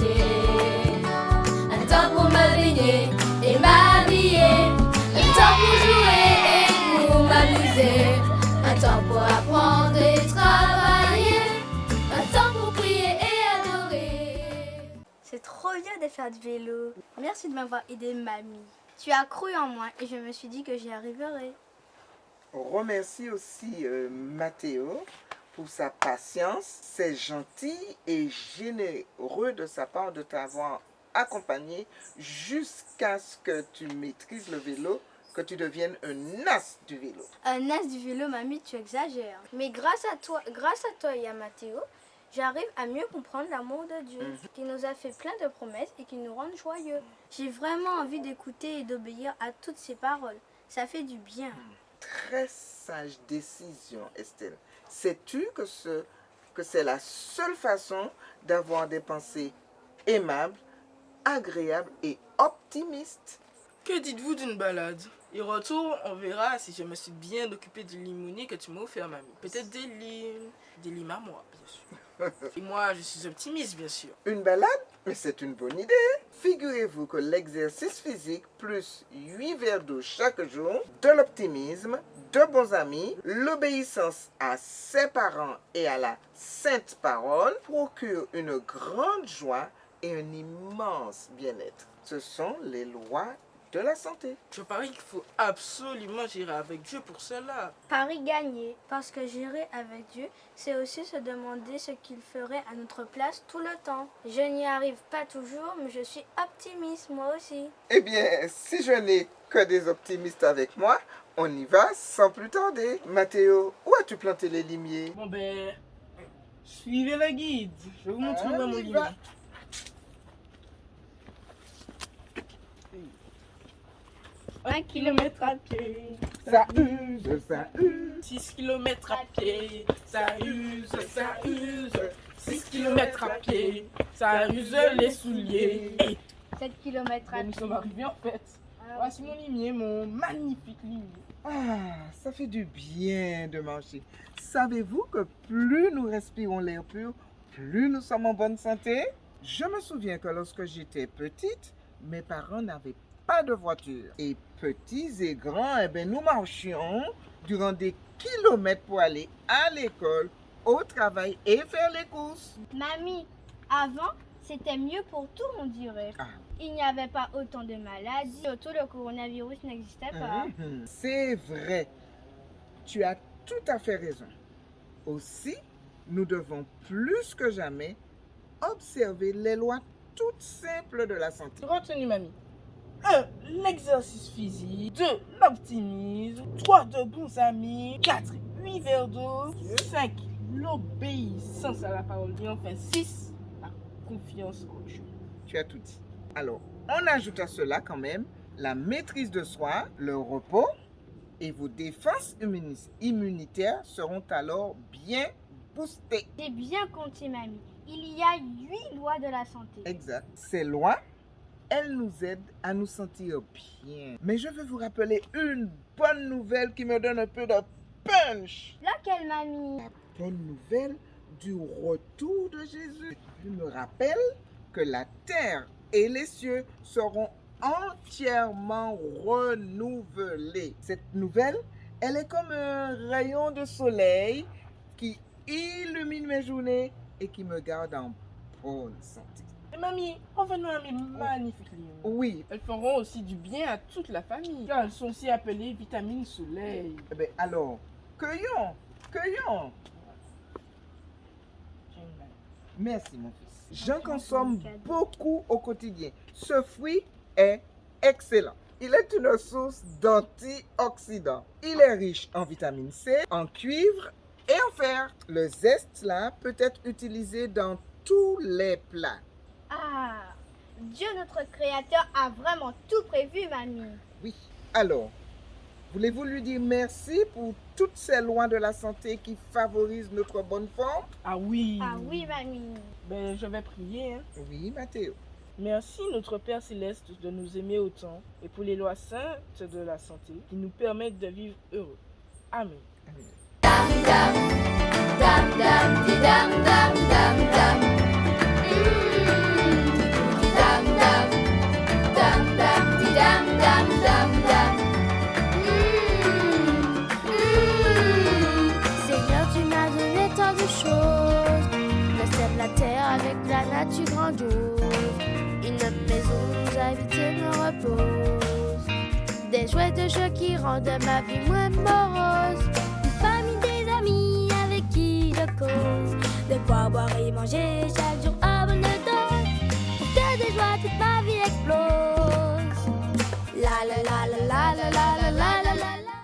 marcher. Un temps pour me baigner et m'habiller. Un temps pour jouer et pour m'amuser. Un temps pour apprendre et travailler. Un temps pour prier et adorer. C'est trop bien de faire du vélo. Merci de m'avoir aidé, mamie. Tu as cru en moi et je me suis dit que j'y arriverai. On remercie aussi Mathéo pour sa patience. C'est gentil et généreux de sa part de t'avoir accompagné jusqu'à ce que tu maîtrises le vélo, que tu deviennes un as du vélo. Un as du vélo, mamie, tu exagères. Mais grâce à toi et à Mathéo, j'arrive à mieux comprendre l'amour de Dieu, qui nous a fait plein de promesses et qui nous rend joyeux. J'ai vraiment envie d'écouter et d'obéir à toutes ces paroles. Ça fait du bien. Très sage décision, Estelle. Sais-tu que c'est la seule façon d'avoir des pensées aimables, agréables et optimistes? Que dites-vous d'une balade? Et retour, on verra si je me suis bien occupée du limouni que tu m'as offert, mamie. Peut-être des limes à moi, bien sûr. Et moi, je suis optimiste, bien sûr. Une balade? Mais c'est une bonne idée. Figurez-vous que l'exercice physique plus 8 verres d'eau chaque jour, de l'optimisme, de bons amis, l'obéissance à ses parents et à la sainte parole procure une grande joie et un immense bien-être. Ce sont les lois de la santé. Je parie qu'il faut absolument gérer avec Dieu pour cela. Paris gagné, parce que gérer avec Dieu, c'est aussi se demander ce qu'il ferait à notre place tout le temps. Je n'y arrive pas toujours, mais je suis optimiste moi aussi. Eh bien, si je n'ai que des optimistes avec moi, on y va sans plus tarder. Mathéo, où as-tu planté les limiers? Bon ben, suivez le guide. Je vous montrerai mon y limier. va. 1 kilomètre à pied, Ça use, ça use. 6 kilomètres à pied, ça use, ça use. 6 kilomètres à pied, ça use les souliers. 7 km Nous sommes arrivés en fait. Voici mon limier, mon magnifique limier. Ah, ça fait du bien de marcher. Savez-vous que plus nous respirons l'air pur, plus nous sommes en bonne santé? Je me souviens que lorsque j'étais petite, mes parents n'avaient pas de voiture. Et petits et grands, eh bien, nous marchions durant des kilomètres pour aller à l'école, au travail et faire les courses. Mamie, avant, c'était mieux pour tout, on dirait. Ah. Il n'y avait pas autant de maladies, surtout le coronavirus n'existait pas. C'est vrai. Tu as tout à fait raison. Aussi, nous devons plus que jamais observer les lois toutes simples de la santé. Retenez, mamie. 1. L'exercice physique. 2. L'optimisme. 3. De bons amis. 4. 8 verres d'eau. 5. L'obéissance à la parole. Et enfin 6. La confiance en Dieu. Tu as tout dit. Alors, on ajoute à cela quand même la maîtrise de soi, le repos, et vos défenses immunitaires seront alors bien boostées. J'ai bien compté, mamie. Il y a 8 lois de la santé. Exact. Ces lois, elles nous aident à nous sentir bien. Mais je veux vous rappeler une bonne nouvelle qui me donne un peu de punch. Laquelle, mamie? La bonne nouvelle du retour de Jésus. Je me rappelle que la terre et les cieux seront entièrement renouvelés. Cette nouvelle, elle est comme un rayon de soleil qui illumine mes journées et qui me garde en bonne santé. Et mamie, revenons à mes magnifiques lignes. Oui, Elles feront aussi du bien à toute la famille. Car elles sont aussi appelées vitamines soleil. eh bien, alors, cueillons. Merci mon fils. J'en consomme beaucoup au quotidien. Ce fruit est excellent. Il est une source d'antioxydants. Il est riche en vitamine C, en cuivre et en fer. Le zeste là peut être utilisé dans tous les plats. Ah, Dieu notre Créateur a vraiment tout prévu, mamie. Oui. Alors, voulez-vous lui dire merci pour toutes ces lois de la santé qui favorisent notre bonne forme? Ah oui. Ah oui, mamie. Ben, je vais prier. Hein. Oui, Mathéo. Merci notre Père Céleste de nous aimer autant et pour les lois saintes de la santé qui nous permettent de vivre heureux. Amen. Amen. Dam dam, dam dam, di dam dam dam dam. la nature grandiose. Une maison nous invite et me repose. Des chouettes jeux qui rendent ma vie moins morose. Une famille, des amis avec qui je cause. De quoi boire et manger chaque jour à bonne dose. Pour que de joie toute ma vie explose. La la la la la la la la la la la.